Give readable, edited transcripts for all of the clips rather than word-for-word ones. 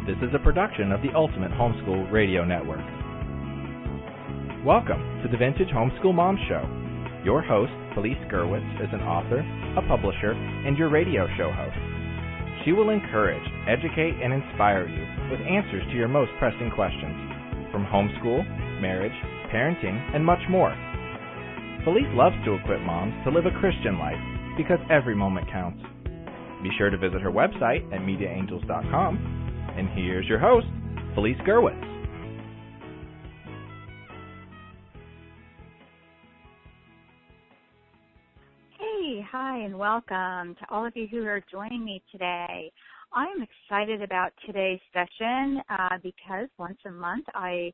This is a production of the Ultimate Homeschool Radio Network. Welcome to the Vintage Homeschool Mom Show. Your host, Felice Gerwitz, is an author, a publisher, and your radio show host. She will encourage, educate, and inspire you with answers to your most pressing questions, from homeschool, marriage, parenting, and much more. Felice loves to equip moms to live a Christian life because every moment counts. Be sure to visit her website at mediaangels.com. And here's your host, Felice Gerwitz. Hey, hi, and welcome to all of you who are joining me today. I'm excited about today's session because once a month I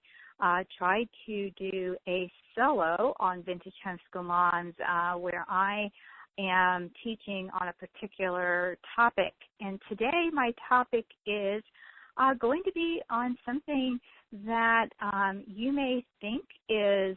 try to do a solo on Vintage Homeschool Moms where I am teaching on a particular topic. And today my topic is going to be on something that you may think is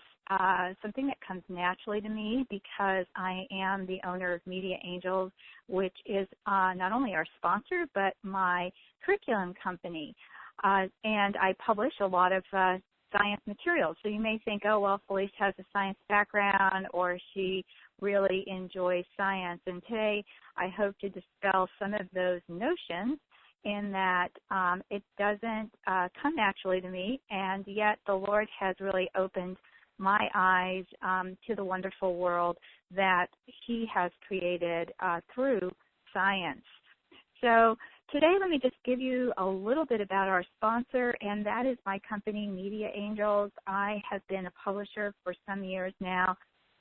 something that comes naturally to me because I am the owner of Media Angels, which is not only our sponsor, but my curriculum company. And I publish a lot of science materials. So you may think, oh, well, Felice has a science background or she really enjoys science. And today I hope to dispel some of those notions in that it doesn't come naturally to me, and yet the Lord has really opened my eyes to the wonderful world that He has created through science. So today let me just give you a little bit about our sponsor, and that is my company, Media Angels. I have been a publisher for some years now.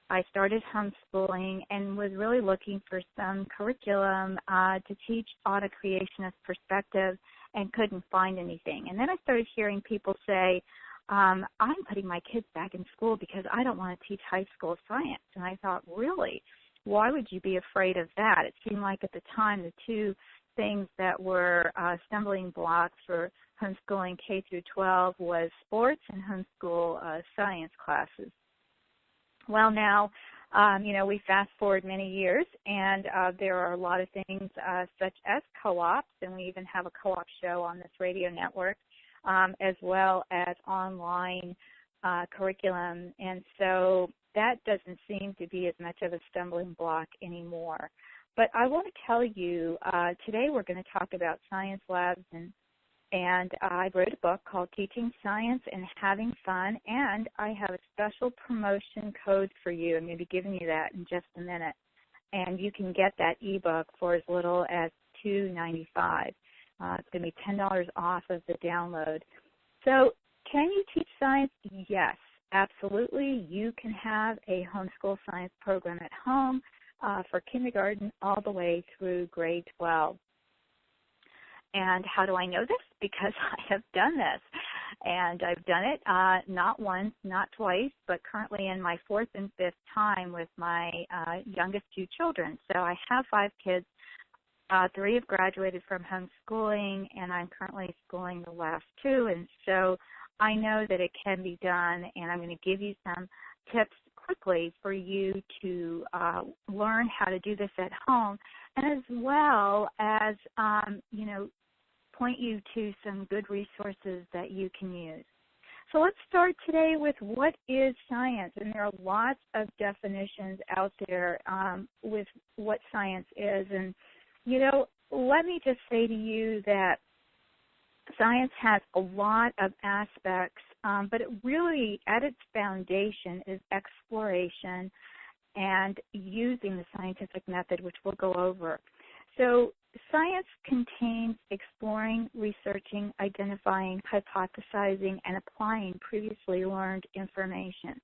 I started homeschooling and was really looking for some curriculum to teach on a creationist perspective and couldn't find anything. And then I started hearing people say, I'm putting my kids back in school because I don't want to teach high school science. And I thought, really? Why would you be afraid of that? It seemed like at the time the two things that were stumbling blocks for homeschooling K through 12 was sports and homeschool science classes. Well, now, we fast forward many years, and there are a lot of things such as co-ops, and we even have a co-op show on this radio network, as well as online curriculum. And so that doesn't seem to be as much of a stumbling block anymore. But I want to tell you, today we're going to talk about science labs, and I wrote a book called Teaching Science and Having Fun, and I have a special promotion code for you. I'm going to be giving you that in just a minute. And you can get that ebook for as little as $2.95. It's going to be $10 off of the download. So can you teach science? Yes, absolutely. You can have a homeschool science program at home for kindergarten all the way through grade 12. And how do I know this? Because I have done this. And I've done it not once, not twice, but currently in my fourth and fifth time with my youngest two children. So I have 5 kids. 3 have graduated from homeschooling, and I'm currently schooling the last 2. And so I know that it can be done, and I'm going to give you some tips quickly for you to learn how to do this at home, and as well as, point you to some good resources that you can use. So let's start today with what is science, and there are lots of definitions out there with what science is. And, let me just say to you that science has a lot of aspects, but it really, at its foundation, is exploration and using the scientific method, which we'll go over. So science contains exploring, researching, identifying, hypothesizing, and applying previously learned information.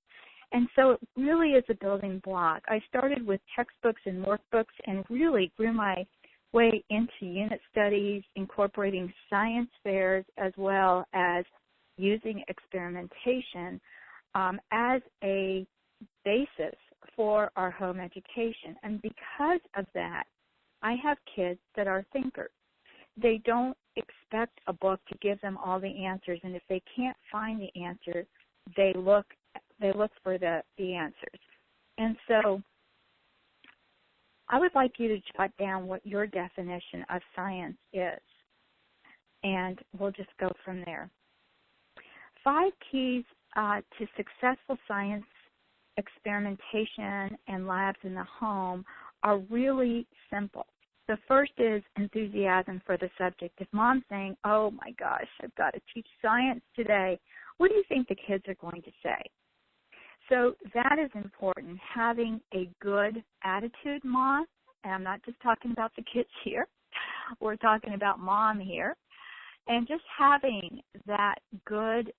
And so it really is a building block. I started with textbooks and workbooks and really grew my way into unit studies, incorporating science fairs, as well as using experimentation as a basis for our home education. And because of that, I have kids that are thinkers. They don't expect a book to give them all the answers, and if they can't find the answer, they look for the answers. And so I would like you to jot down what your definition of science is. and we'll just go from there. 5 keys to successful science experimentation and labs in the home are really simple. The first is enthusiasm for the subject. If mom's saying, oh my gosh, I've got to teach science today, what do you think the kids are going to say? So that is important, having a good attitude, mom. And I'm not just talking about the kids here. We're talking about mom here. And just having that good,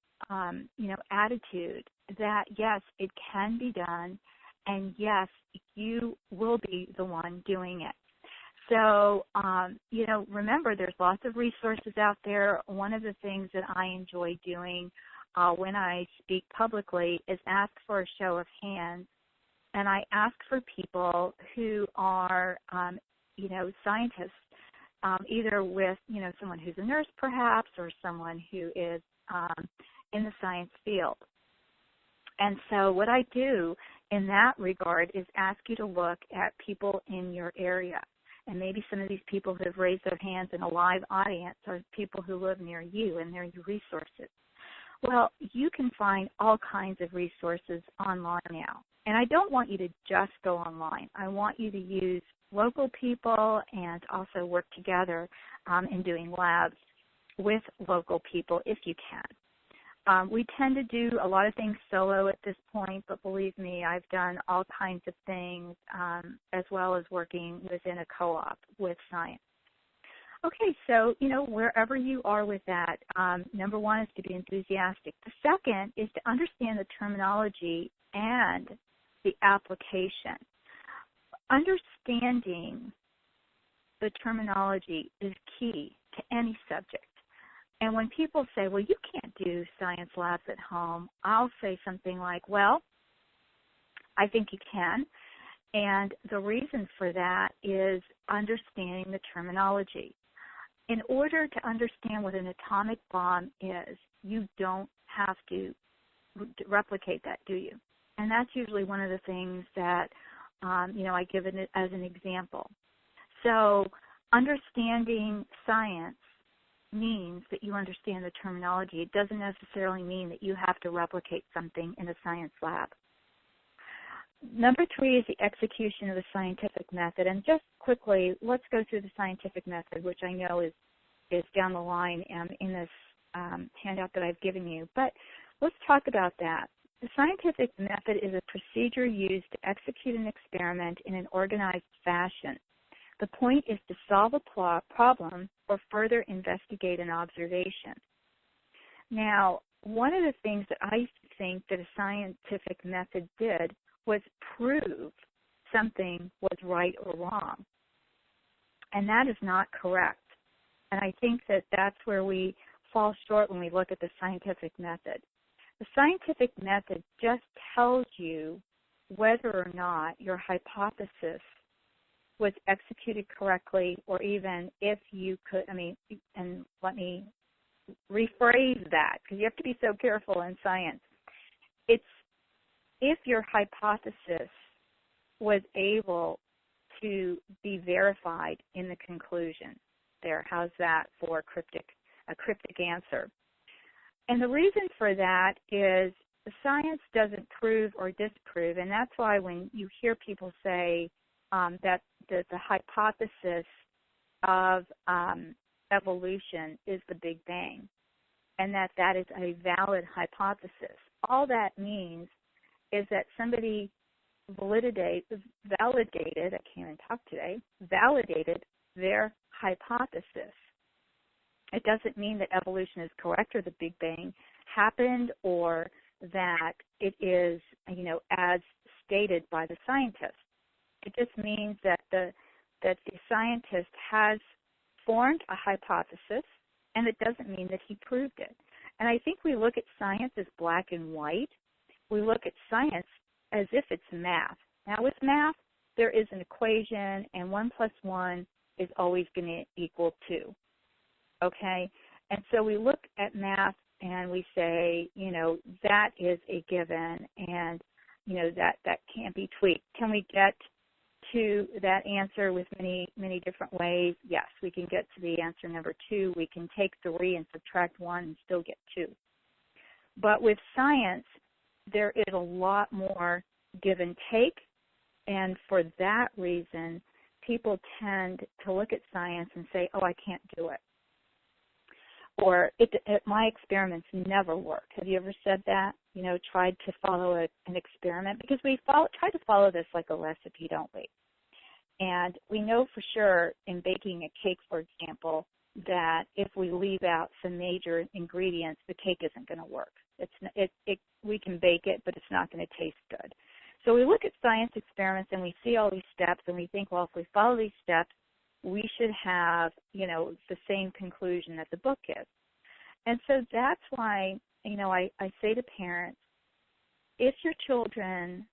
attitude that, yes, it can be done, and, yes, you will be the one doing it. So, remember, there's lots of resources out there. One of the things that I enjoy doing when I speak publicly is ask for a show of hands. And I ask for people who are, scientists, either with, someone who's a nurse perhaps, or someone who is in the science field. And so what I do in that regard is ask you to look at people in your area. And maybe some of these people who have raised their hands in a live audience are people who live near you, and they're your resources. Well, you can find all kinds of resources online now. And I don't want you to just go online. I want you to use local people and also work together in doing labs with local people if you can. We tend to do a lot of things solo at this point, but believe me, I've done all kinds of things as well as working within a co-op with science. Okay, so, wherever you are with that, number one is to be enthusiastic. The second is to understand the terminology and the application. Understanding the terminology is key to any subject. And when people say, well, you can't do science labs at home, I'll say something like, well, I think you can. And the reason for that is understanding the terminology. In order to understand what an atomic bomb is, you don't have to replicate that, do you? And that's usually one of the things that, I give it as an example. So understanding science means that you understand the terminology. It doesn't necessarily mean that you have to replicate something in a science lab. Number 3 is the execution of the scientific method. And just quickly, let's go through the scientific method, which I know is down the line in this handout that I've given you. But let's talk about that. The scientific method is a procedure used to execute an experiment in an organized fashion. The point is to solve a problem or further investigate an observation. Now, one of the things that I think that a scientific method did was prove something was right or wrong. And that is not correct. And I think that that's where we fall short when we look at the scientific method. The scientific method just tells you whether or not your hypothesis was executed correctly, or even if you could, and let me rephrase that, because you have to be so careful in science. It's if your hypothesis was able to be verified in the conclusion. There, how's that for a cryptic answer? And the reason for that is science doesn't prove or disprove, and that's why when you hear people say that the hypothesis of evolution is the Big Bang, and that is a valid hypothesis, all that means is that somebody validated their hypothesis. It doesn't mean that evolution is correct or the Big Bang happened or that it is, as stated by the scientist. It just means that the scientist has formed a hypothesis, and it doesn't mean that he proved it. And I think we look at science as black and white. We look at science as if it's math. Now, with math, there is an equation, and 1 plus 1 is always going to equal 2. Okay? And so we look at math and we say, that is a given, and, that can't be tweaked. Can we get to that answer with many, many different ways. Yes, we can get to the answer number 2. We can take 3 and subtract 1 and still get 2. But with science, there is a lot more give and take, and for that reason, people tend to look at science and say, oh, I can't do it. Or my experiments never work. Have you ever said that? Tried to follow an experiment? Because we try to follow this like a recipe, don't we? And we know for sure in baking a cake, for example, that if we leave out some major ingredients, the cake isn't going to work. We can bake it, but it's not going to taste good. So we look at science experiments and we see all these steps and we think, well, if we follow these steps, we should have, the same conclusion that the book is. And so that's why, I say to parents, if your children,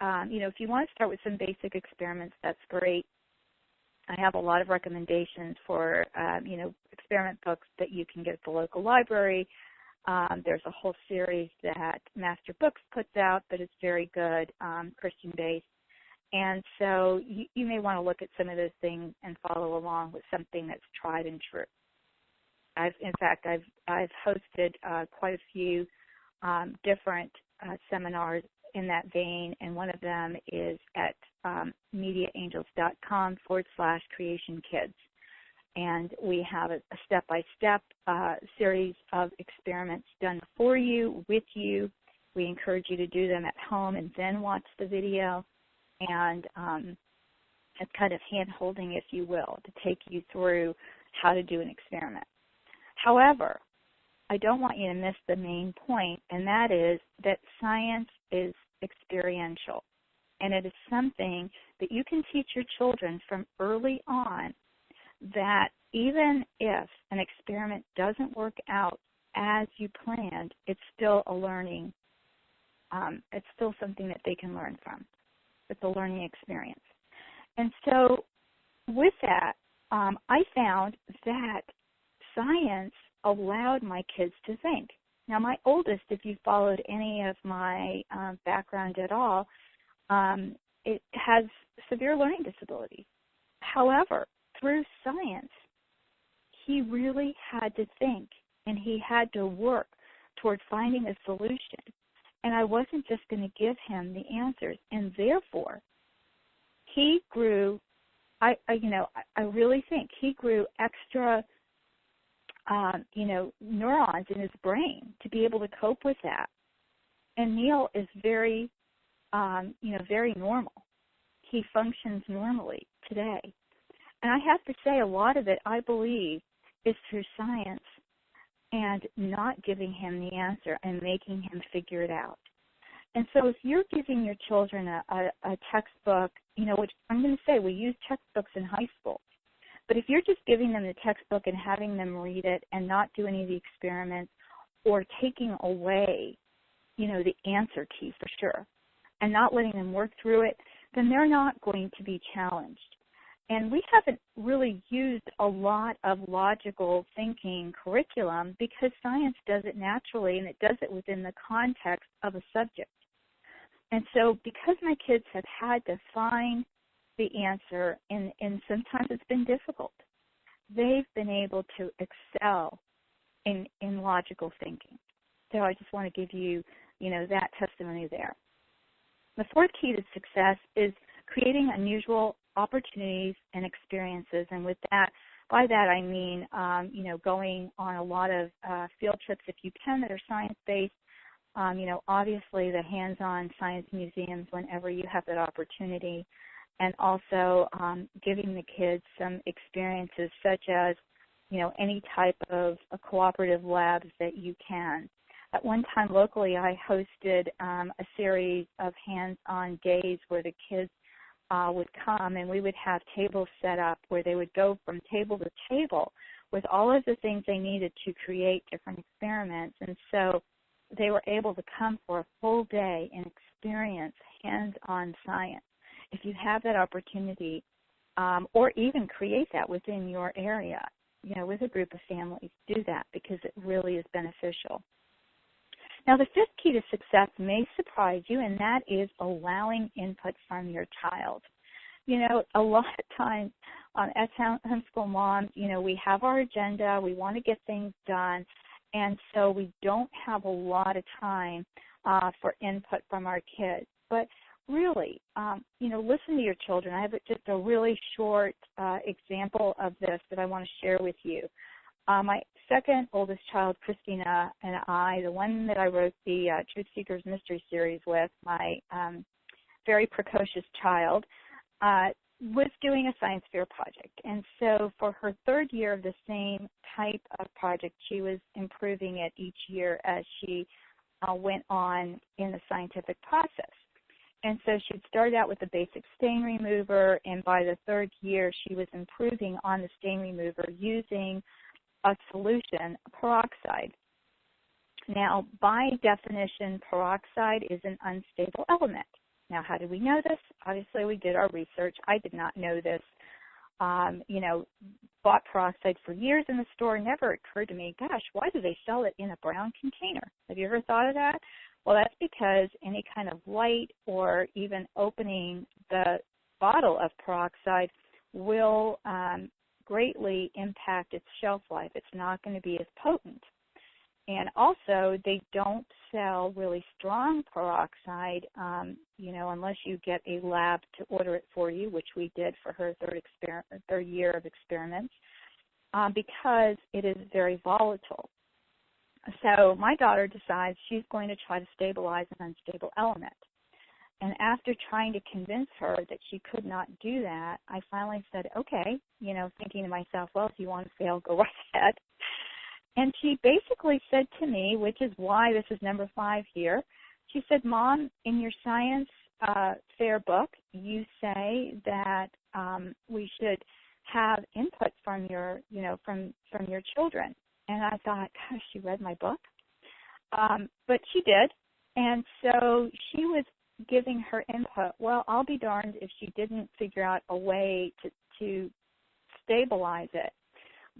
if you want to start with some basic experiments, that's great. I have a lot of recommendations for, experiment books that you can get at the local library. There's a whole series that Master Books puts out that is very good, Christian-based. And so you may want to look at some of those things and follow along with something that's tried and true. I've hosted quite a few different seminars in that vein, and one of them is at mediaangels.com/creationkids. And we have a step-by-step series of experiments done for you, with you. We encourage you to do them at home and then watch the video. And it's kind of hand-holding, if you will, to take you through how to do an experiment. However, I don't want you to miss the main point, and that is that science is experiential. And it is something that you can teach your children from early on, that even if an experiment doesn't work out as you planned, it's still a learning, it's still something that they can learn from. It's a learning experience. And so with that, I found that science allowed my kids to think. Now, my oldest, if you followed any of my background at all, it has severe learning disabilities. However, through science, he really had to think, and he had to work toward finding a solution. And I wasn't just going to give him the answers. And therefore, he grew, I really think he grew extra, neurons in his brain to be able to cope with that. And Neil is very, very normal. He functions normally today. And I have to say, a lot of it, I believe, is through science and not giving him the answer and making him figure it out. And so if you're giving your children a textbook, which I'm going to say we use textbooks in high school, but if you're just giving them the textbook and having them read it and not do any of the experiments or taking away, the answer key for sure, and not letting them work through it, then they're not going to be challenged. And we haven't really used a lot of logical thinking curriculum because science does it naturally, and it does it within the context of a subject. And so because my kids have had to find the answer, and sometimes it's been difficult, they've been able to excel in logical thinking. So I just want to give you, that testimony there. The fourth key to success is creating unusual opportunities and experiences. And with that, by that I mean, going on a lot of field trips if you can that are science-based. Obviously the hands-on science museums whenever you have that opportunity, and also giving the kids some experiences such as, any type of cooperative labs that you can. At one time locally, I hosted a series of hands-on days where the kids would come, and we would have tables set up where they would go from table to table with all of the things they needed to create different experiments. And so they were able to come for a full day and experience hands-on science. If you have that opportunity, or even create that within your area, with a group of families, do that because it really is beneficial. Now, the fifth key to success may surprise you, and that is allowing input from your child. A lot of times as homeschool moms, we have our agenda, we want to get things done, and so we don't have a lot of time for input from our kids. But really, listen to your children. I have just a really short example of this that I want to share with you. My second oldest child, Christina, and I, the one that I wrote the Truth Seekers Mystery Series with, my very precocious child, was doing a science fair project. And so for her third year of the same type of project, she was improving it each year as she went on in the scientific process. And so she'd started out with a basic stain remover, and by the third year, she was improving on the stain remover using a solution, peroxide. Now, by definition, peroxide is an unstable element. Now, how did we know this? Obviously, we did our research. I did not know this. Bought peroxide for years in the store. Never occurred to me, gosh, why do they sell it in a brown container? Have you ever thought of that? Well, that's because any kind of light or even opening the bottle of peroxide will greatly impact its shelf life. It's not going to be as potent. And also, they don't sell really strong peroxide, unless you get a lab to order it for you, which we did for her third year of experiments, because it is very volatile. So my daughter decides she's going to try to stabilize an unstable element. And after trying to convince her that she could not do that, I finally said, okay, thinking to myself, well, if you want to fail, go right ahead. And she basically said to me, which is why this is number 5 here, she said, Mom, in your science fair book, you say that we should have input from your, from your children. And I thought, gosh, she read my book. But she did. And so she was giving her input. Well, I'll be darned if she didn't figure out a way to stabilize it.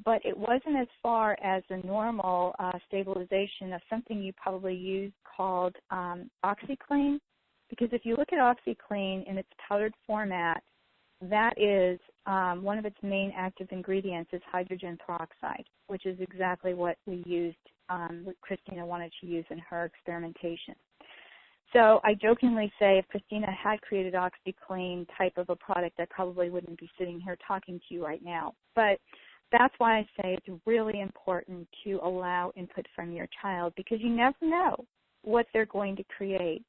But it wasn't as far as the normal stabilization of something you probably use called OxyClean. Because if you look at OxyClean in its powdered format, that is one of its main active ingredients is hydrogen peroxide, which is exactly what we used, what Christina wanted to use in her experimentation. So I jokingly say if Christina had created OxyClean type of a product, I probably wouldn't be sitting here talking to you right now. But that's why I say it's really important to allow input from your child, because you never know what they're going to create.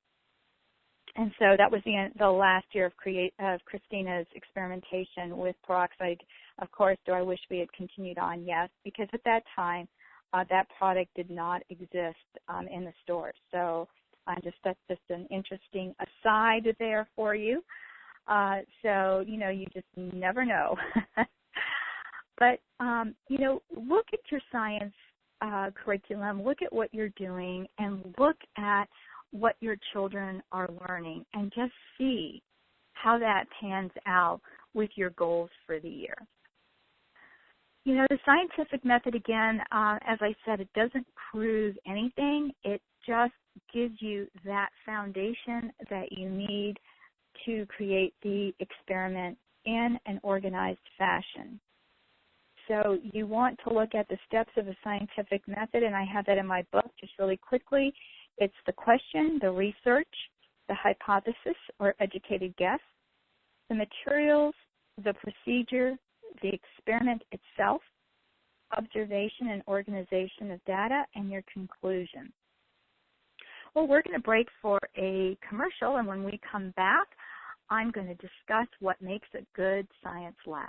And so that was the last year of Christina's experimentation with peroxide. Of course, do I wish we had continued on? Yes, because at that time, that product did not exist in the stores. So that's just an interesting aside there for you. So, you just never know. But, look at your science curriculum, look at what you're doing, and look at what your children are learning, and just see how that pans out with your goals for the year. The scientific method, again, as I said, it doesn't prove anything. It just gives you that foundation that you need to create the experiment in an organized fashion. So you want to look at the steps of a scientific method, and I have that in my book just really quickly. It's the question, the research, the hypothesis or educated guess, the materials, the procedure, the experiment itself, observation and organization of data, and your conclusion. Well, we're going to break for a commercial, and when we come back, I'm going to discuss what makes a good science lab.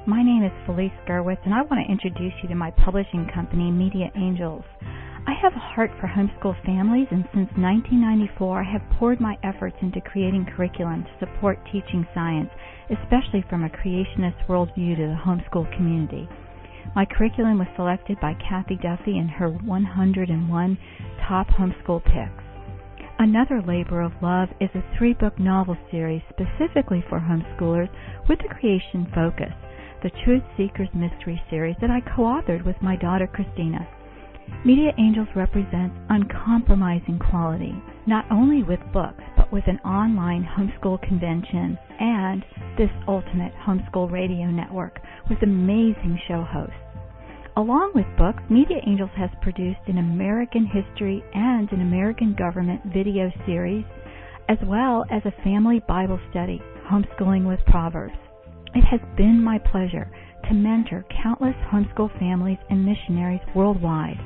My name is Felice Gerwitz, and I want to introduce you to my publishing company, Media Angels. I have a heart for homeschool families, and since 1994, I have poured my efforts into creating curriculum to support teaching science, especially from a creationist worldview to the homeschool community. My curriculum was selected by Kathy Duffy in her 101 top homeschool picks. Another labor of love is a 3-book novel series specifically for homeschoolers with a creation focus, the Truth Seekers Mystery Series that I co-authored with my daughter Christina. Media Angels represents uncompromising quality, not only with books, but with an online homeschool convention and this ultimate homeschool radio network with amazing show hosts. Along with books, Media Angels has produced an American history and an American government video series, as well as a family Bible study, Homeschooling with Proverbs. It has been my pleasure to mentor countless homeschool families and missionaries worldwide.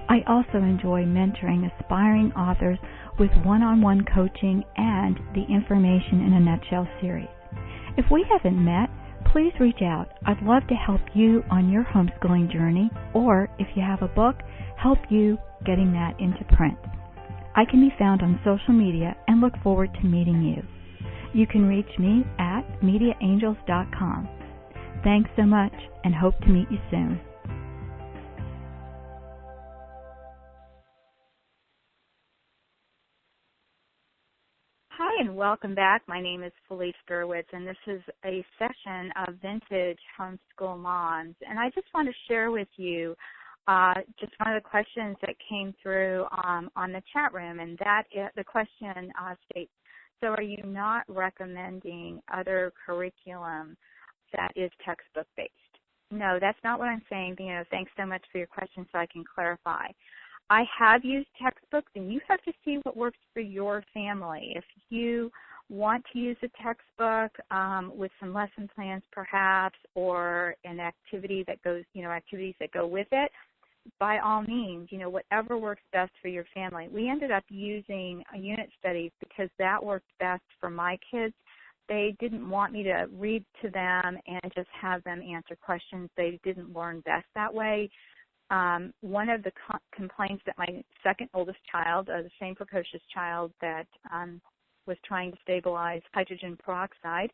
I also enjoy mentoring aspiring authors with one-on-one coaching and the Information in a Nutshell series. If we haven't met, please reach out. I'd love to help you on your homeschooling journey, or if you have a book, help you getting that into print. I can be found on social media and look forward to meeting you. You can reach me at MediaAngels.com. Thanks so much and hope to meet you soon. Hi, and welcome back. My name is Felice Gerwitz, and this is a session of Vintage Homeschool Moms. And I just want to share with you just one of the questions that came through on the chat room, and that the question states, so are you not recommending other curriculum that is textbook-based? No, that's not what I'm saying. Thanks so much for your question so I can clarify. I have used textbooks, and you have to see what works for your family. If you want to use a textbook with some lesson plans perhaps, or an activity that goes, activities that go with it, by all means, whatever works best for your family. We ended up using a unit studies because that worked best for my kids. They didn't want me to read to them and just have them answer questions. They didn't learn best that way. One of the complaints that my second oldest child, the same precocious child that was trying to stabilize hydrogen peroxide,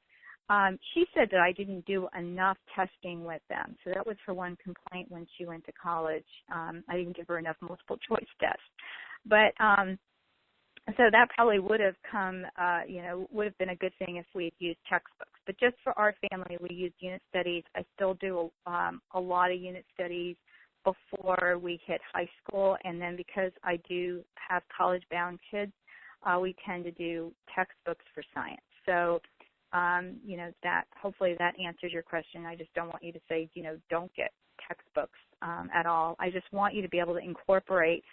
she said that I didn't do enough testing with them. So that was her one complaint when she went to college. I didn't give her enough multiple choice tests. But so that probably would have would have been a good thing if we had used textbooks. But just for our family, we used unit studies. I still do a lot of unit studies before we hit high school, and then because I do have college-bound kids, we tend to do textbooks for science. So, that hopefully that answers your question. I just don't want you to say, don't get textbooks at all. I just want you to be able to incorporate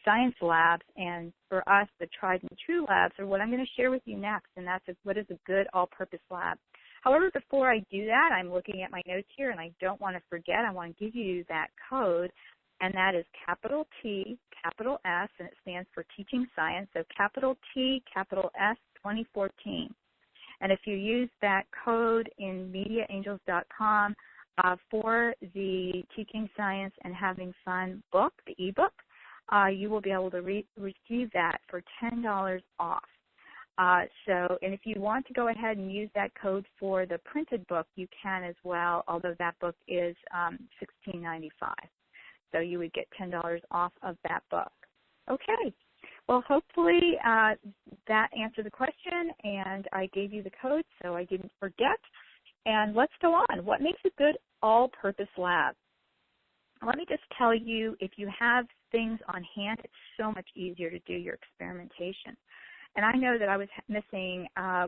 science labs, and for us, the tried and true labs are what I'm going to share with you next, and that's what is a good all-purpose lab. However, before I do that, I'm looking at my notes here, and I don't want to forget. I want to give you that code, and that is capital T, capital S, and it stands for Teaching Science. So capital T, capital S, 2014. And if you use that code in MediaAngels.com for the Teaching Science and Having Fun book, the ebook, you will be able to receive that for $10 off. And if you want to go ahead and use that code for the printed book, you can as well, although that book is $16.95. So you would get $10 off of that book. Okay. Well, hopefully that answered the question, and I gave you the code so I didn't forget. And let's go on. What makes a good all-purpose lab? Let me just tell you, if you have things on hand, it's so much easier to do your experimentation. And I know that I was missing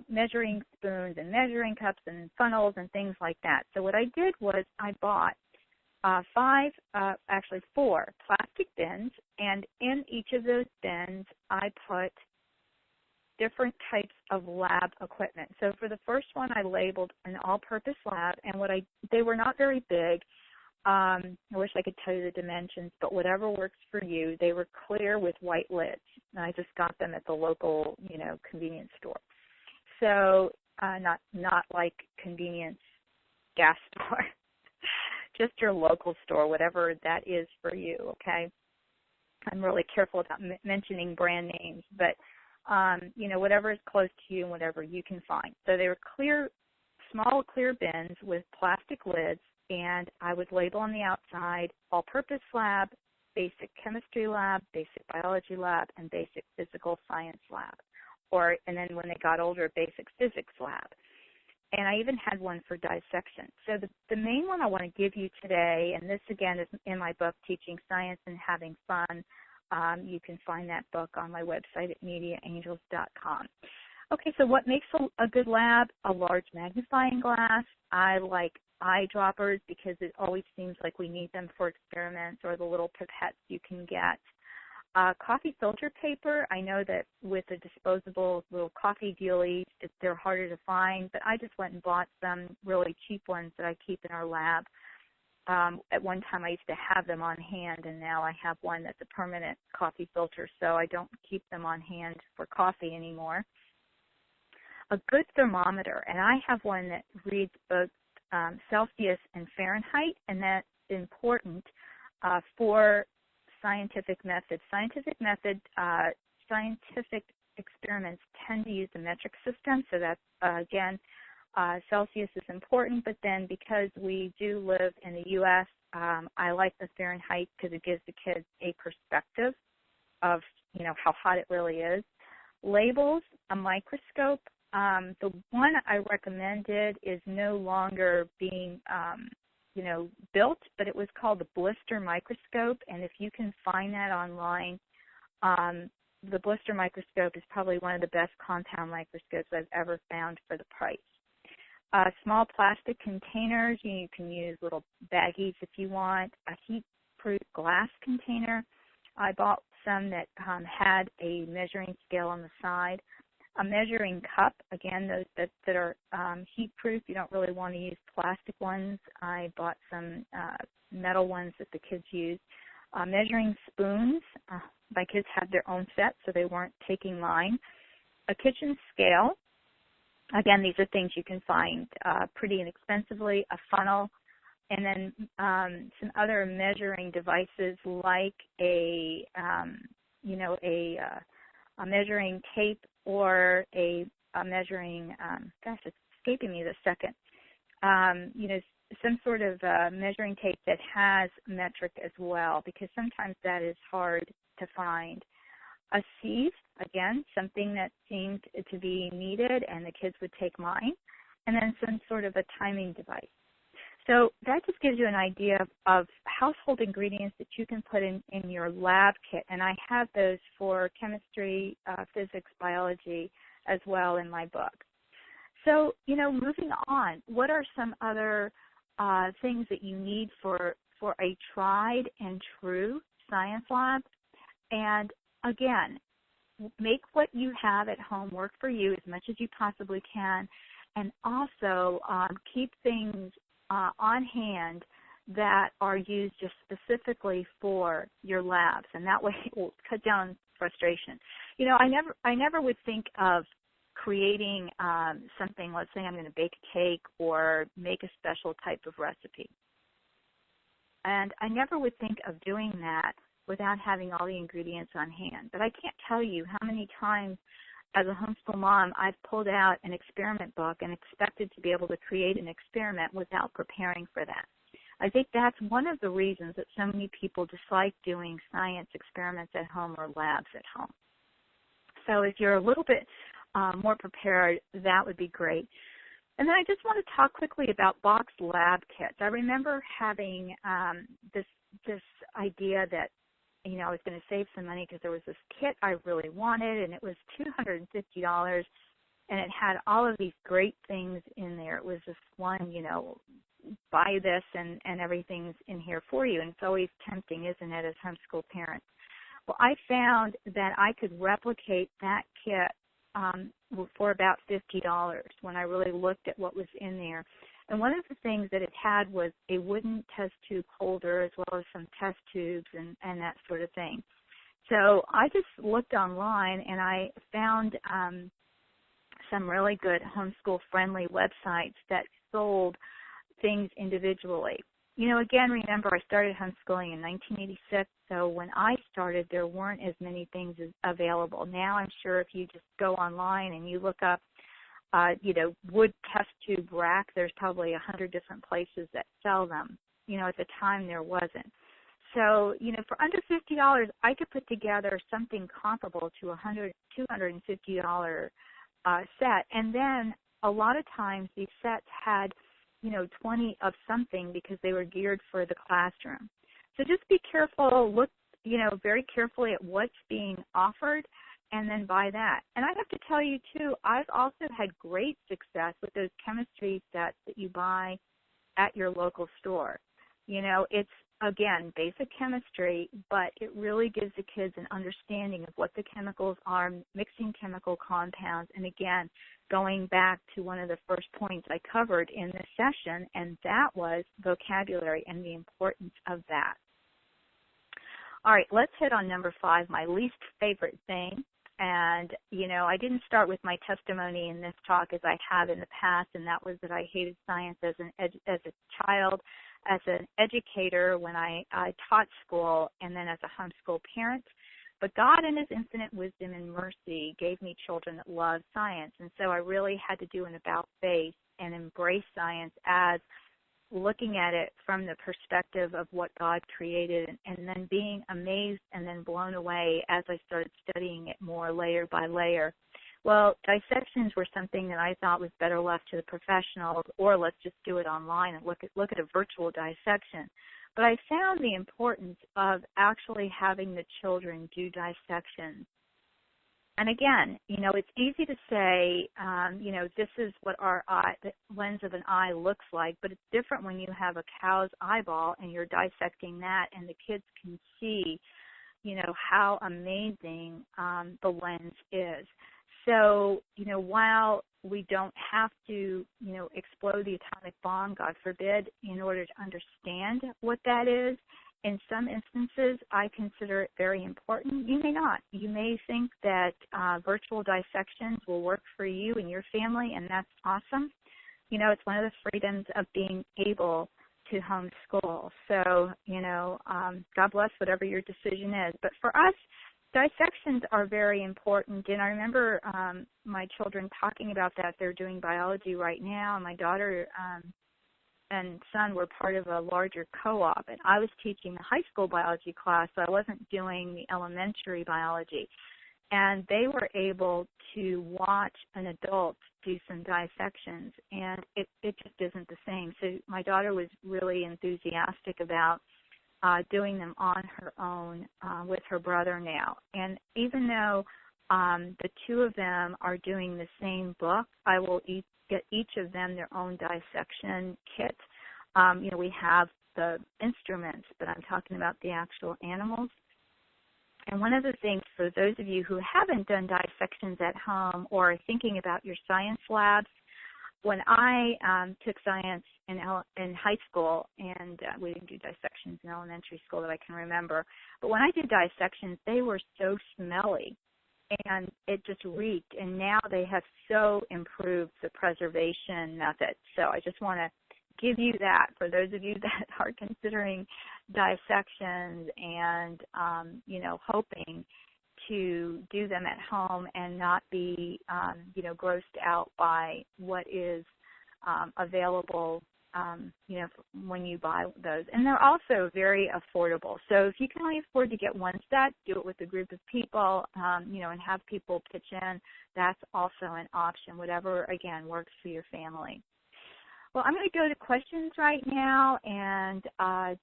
measuring spoons and measuring cups and funnels and things like that. So what I did was I bought 4 plastic bins, and in each of those bins I put different types of lab equipment. So for the first one, I labeled an all-purpose lab, and they were not very big. I wish I could tell you the dimensions, but whatever works for you. They were clear with white lids, and I just got them at the local, convenience store. So not like convenience gas store, just your local store, whatever that is for you. Okay, I'm really careful about mentioning brand names, but whatever is close to you and whatever you can find. So they were small clear bins with plastic lids. And I would label on the outside, all-purpose lab, basic chemistry lab, basic biology lab, and basic physical science lab. And then when they got older, basic physics lab. and I even had one for dissection. So the main one I want to give you today, and this again is in my book, Teaching Science and Having Fun. You can find that book on my website at mediaangels.com. Okay, so what makes a good lab? A large magnifying glass. I like eyedroppers because it always seems like we need them for experiments, or the little pipettes you can get. Coffee filter paper. I know that with the disposable little coffee dealies, they're harder to find, but I just went and bought some really cheap ones that I keep in our lab. At one time I used to have them on hand, and now I have one that's a permanent coffee filter, so I don't keep them on hand for coffee anymore. A good thermometer, and I have one that reads both Celsius and Fahrenheit, and that's important for scientific methods. Scientific experiments tend to use the metric system, so that's, again, Celsius is important, but then because we do live in the U.S., I like the Fahrenheit because it gives the kids a perspective of, how hot it really is. Labels, a microscope. The one I recommended is no longer being, built, but it was called the blister microscope, and if you can find that online, the blister microscope is probably one of the best compound microscopes I've ever found for the price. Small plastic containers, you can use little baggies if you want. A heat-proof glass container. I bought some that had a measuring scale on the side. A measuring cup, again, those that are heat-proof. You don't really want to use plastic ones. I bought some metal ones that the kids use. Measuring spoons. My kids had their own set, so they weren't taking mine. A kitchen scale. Again, these are things you can find pretty inexpensively. A funnel. And then some other measuring devices like a measuring tape, or a measuring, it's escaping me this second, some sort of measuring tape that has metric as well, because sometimes that is hard to find. A sieve, again, something that seemed to be needed, and the kids would take mine, and then some sort of a timing device. So that just gives you an idea of household ingredients that you can put in your lab kit, and I have those for chemistry, physics, biology as well in my book. So, moving on, what are some other things that you need for a tried and true science lab? And again, make what you have at home work for you as much as you possibly can, and also keep things on hand that are used just specifically for your labs, and that way it will cut down frustration. I never would think of creating something, let's say I'm going to bake a cake or make a special type of recipe. And I never would think of doing that without having all the ingredients on hand. But I can't tell you how many times as a homeschool mom I've pulled out an experiment book and expected to be able to create an experiment without preparing for that. I think that's one of the reasons that so many people dislike doing science experiments at home or labs at home. So if you're a little bit more prepared, that would be great. And then I just want to talk quickly about boxed lab kits. I remember having this idea that, I was going to save some money because there was this kit I really wanted, and it was $250, and it had all of these great things in there. It was this one, buy this and everything's in here for you, and it's always tempting, isn't it, as homeschool parents? Well, I found that I could replicate that kit for about $50 when I really looked at what was in there. And one of the things that it had was a wooden test tube holder as well as some test tubes and that sort of thing. So I just looked online and I found some really good homeschool-friendly websites that sold things individually. Again, remember, I started homeschooling in 1986, so when I started, there weren't as many things available. Now I'm sure if you just go online and you look up, wood test tube rack, there's probably 100 different places that sell them. At the time there wasn't. So, for under $50, I could put together something comparable to a $250 set, and then a lot of times these sets had, 20 of something because they were geared for the classroom. So just be careful, look, very carefully at what's being offered, and then buy that. And I have to tell you, too, I've also had great success with those chemistry sets that you buy at your local store. It's, again, basic chemistry, but it really gives the kids an understanding of what the chemicals are, mixing chemical compounds, and again, going back to one of the first points I covered in this session, and that was vocabulary and the importance of that. All right, let's hit on number 5, my least favorite thing. And, I didn't start with my testimony in this talk as I have in the past, and that was that I hated science as a child, as an educator when I taught school, and then as a homeschool parent. But God in His infinite wisdom and mercy gave me children that love science, and so I really had to do an about-face and embrace science as looking at it from the perspective of what God created, and then being amazed and then blown away as I started studying it more layer by layer. Well, dissections were something that I thought was better left to the professionals, or let's just do it online and look at a virtual dissection. But I found the importance of actually having the children do dissections. And again, it's easy to say, this is what the lens of an eye looks like, but it's different when you have a cow's eyeball and you're dissecting that, and the kids can see, how amazing the lens is. So, while we don't have to, explode the atomic bomb, God forbid, in order to understand what that is, in some instances, I consider it very important. You may not. You may think that virtual dissections will work for you and your family, and that's awesome. It's one of the freedoms of being able to homeschool. So, God bless whatever your decision is. But for us, dissections are very important, and I remember my children talking about that. They're doing biology right now, and my daughter and son were part of a larger co-op, and I was teaching the high school biology class, so I wasn't doing the elementary biology. And they were able to watch an adult do some dissections, and it just isn't the same. So my daughter was really enthusiastic about doing them on her own with her brother now. And even though the two of them are doing the same book, I will get each of them their own dissection kit. We have the instruments, but I'm talking about the actual animals. And one of the things for those of you who haven't done dissections at home or are thinking about your science labs, when I took science in high school, and we didn't do dissections in elementary school that I can remember, but when I did dissections, they were so smelly, and it just reeked, and now they have so improved the preservation method. So I just want to give you that for those of you that are considering dissections and, hoping to do them at home and not be, grossed out by what is available, when you buy those. And they're also very affordable. So if you can only afford to get one set, do it with a group of people, and have people pitch in. That's also an option, whatever, again, works for your family. Well, I'm going to go to questions right now and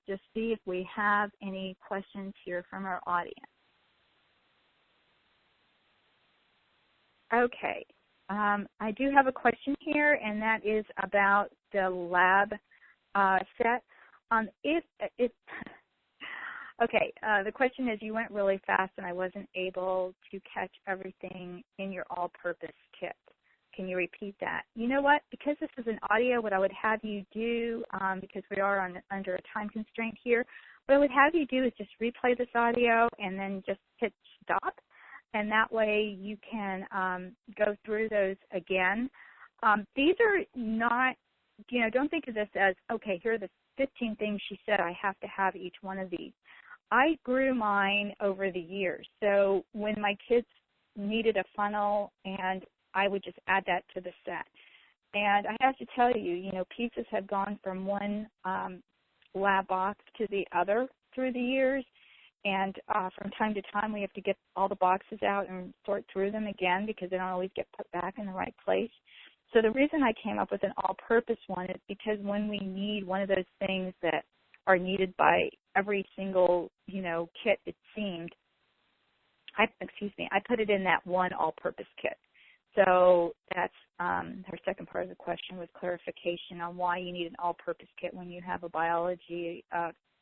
just see if we have any questions here from our audience. Okay. I do have a question here, and that is about the lab set. The question is, you went really fast, and I wasn't able to catch everything in your all-purpose kit. Can you repeat that? You know what? Because this is an audio, what I would have you do, because we are under a time constraint here, what I would have you do is just replay this audio and then just hit stop, and that way you can go through those again. These are not, don't think of this as, okay, here are the 15 things she said, I have to have each one of these. I grew mine over the years. So when my kids needed a funnel, and I would just add that to the set. And I have to tell you, pieces have gone from one lab box to the other through the years. And from time to time, we have to get all the boxes out and sort through them again because they don't always get put back in the right place. So the reason I came up with an all-purpose one is because when we need one of those things that are needed by every single, kit, it seemed, I put it in that one all-purpose kit. So that's her second part of the question was clarification on why you need an all-purpose kit when you have a biology,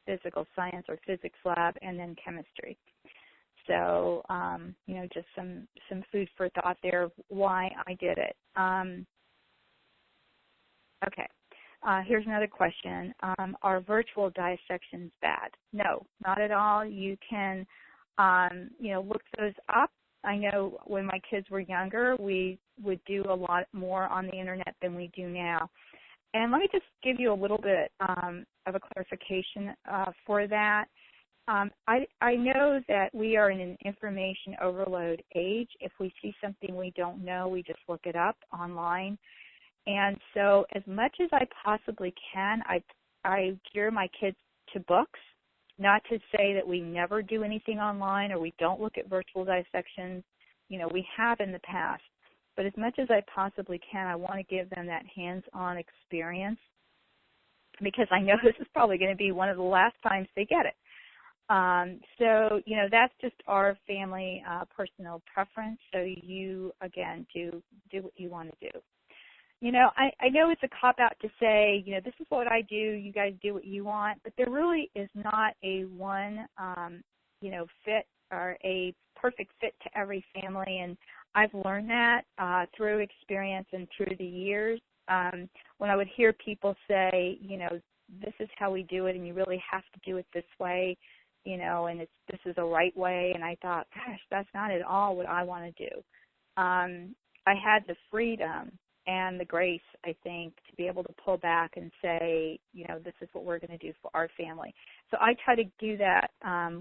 physical science or physics lab, and then chemistry. So, just some food for thought there of why I did it. Okay. Here's another question. Are virtual dissections bad? No, not at all. You can, look those up. I know when my kids were younger, we would do a lot more on the internet than we do now. And let me just give you a little bit of a clarification for that. I know that we are in an information overload age. If we see something we don't know, we just look it up online. And so as much as I possibly can, I gear my kids to books, not to say that we never do anything online or we don't look at virtual dissections. We have in the past. But as much as I possibly can, I want to give them that hands-on experience because I know this is probably going to be one of the last times they get it. So, that's just our family personal preference. So you, again, do what you want to do. I know it's a cop-out to say, this is what I do, you guys do what you want, but there really is not a one, fit or a perfect fit to every family, and I've learned that through experience and through the years. When I would hear people say, this is how we do it, and you really have to do it this way, and this is the right way, and I thought, gosh, that's not at all what I want to do. I had the freedom and the grace, I think, to be able to pull back and say, this is what we're going to do for our family. So I try to do that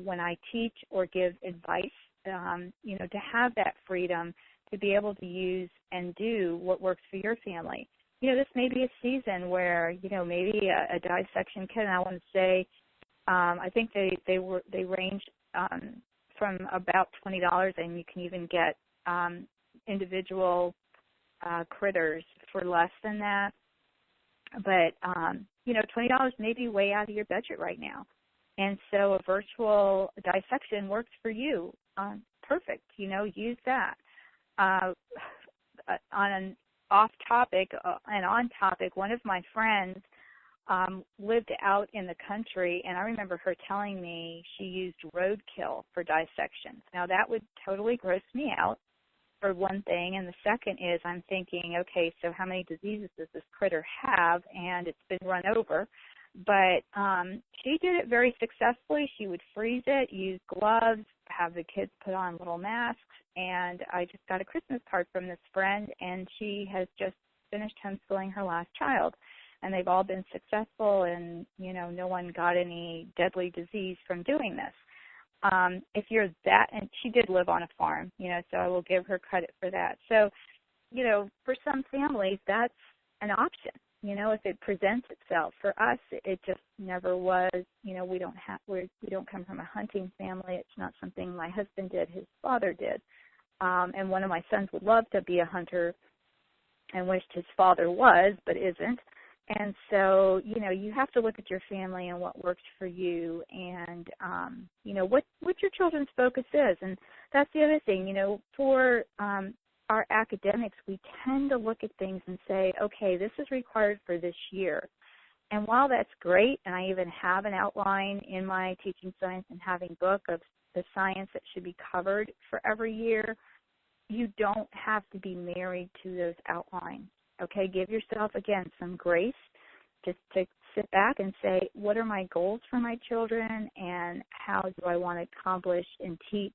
when I teach or give advice, to have that freedom to be able to use and do what works for your family. This may be a season where, maybe a dissection kit, and I want to say, I think they range from about $20, and you can even get individual critters for less than that. But, $20 may be way out of your budget right now. And so a virtual dissection works for you. Perfect. Use that. On an off-topic and on-topic, one of my friends lived out in the country, and I remember her telling me she used roadkill for dissections. Now, that would totally gross me out, for one thing, and the second is I'm thinking, okay, so how many diseases does this critter have? And it's been run over. But she did it very successfully. She would freeze it, use gloves, have the kids put on little masks, and I just got a Christmas card from this friend, and she has just finished homeschooling her last child. And they've all been successful, and, no one got any deadly disease from doing this. If you're that, and she did live on a farm, so I will give her credit for that. So, for some families, that's an option, if it presents itself. For us, it just never was, we don't come from a hunting family. It's not something my husband did, his father did. And one of my sons would love to be a hunter and wished his father was, but isn't. And so, you have to look at your family and what works for you and, what your children's focus is. And that's the other thing, for our academics, we tend to look at things and say, okay, this is required for this year. And while that's great, and I even have an outline in my teaching science and having book of the science that should be covered for every year, you don't have to be married to those outlines. Okay, give yourself, again, some grace just to sit back and say, what are my goals for my children and how do I want to accomplish and teach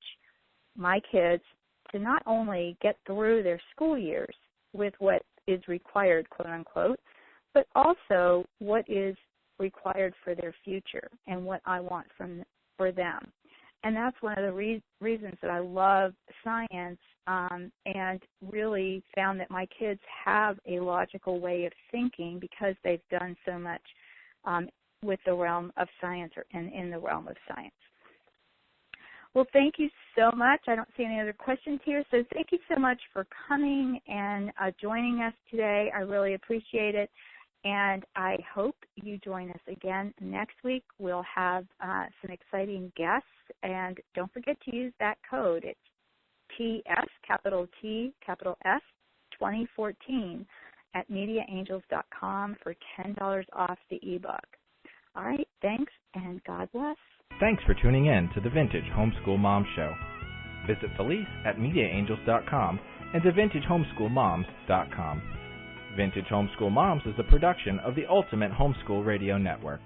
my kids to not only get through their school years with what is required, quote unquote, but also what is required for their future and what I want for them. And that's one of the reasons that I love science and really found that my kids have a logical way of thinking because they've done so much with the realm of science and in the realm of science. Well, thank you so much. I don't see any other questions here, so thank you so much for coming and joining us today. I really appreciate it, and I hope you join us again next week. We'll have some exciting guests, and don't forget to use that code. It's TS, capital T, capital S, 2014 at MediaAngels.com for $10 off the ebook. All right, thanks, and God bless. Thanks for tuning in to the Vintage Homeschool Mom Show. Visit Felice at MediaAngels.com and to VintageHomeschoolMoms.com. Vintage Homeschool Moms is a production of the Ultimate Homeschool Radio Network.